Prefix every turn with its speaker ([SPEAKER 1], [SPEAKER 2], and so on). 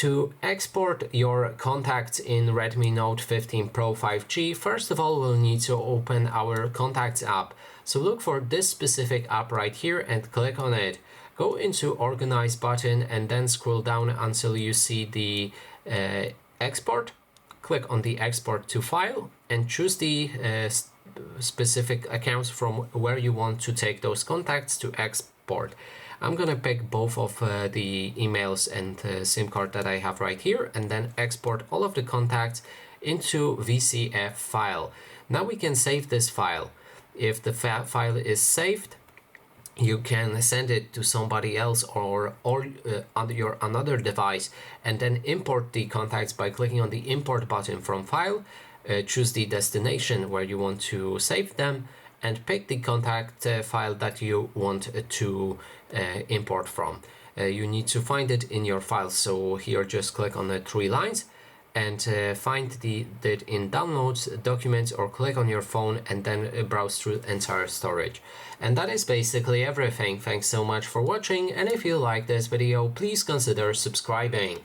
[SPEAKER 1] To export your contacts in Redmi Note 15 Pro 5G, first of all, we'll need to open our Contacts app. So look for this specific app right here and click on it. Go into Organize button and then scroll down until you see the export. Click on the export to file and choose the specific accounts from where you want to take those contacts to export. I'm gonna pick both of the emails and SIM card that I have right here and then export all of the contacts into VCF file. Now we can save this file. If the file is saved, you can send it to somebody else or on your another device and then import the contacts by clicking on the import button from file. Choose the destination where you want to save them and pick the contact file that you want to import from. You need to find it in your files, so here just click on the 3 lines and find it in Downloads, Documents, or click on your phone and then browse through entire storage. And that is basically everything. Thanks so much for watching, and if you like this video, please consider subscribing.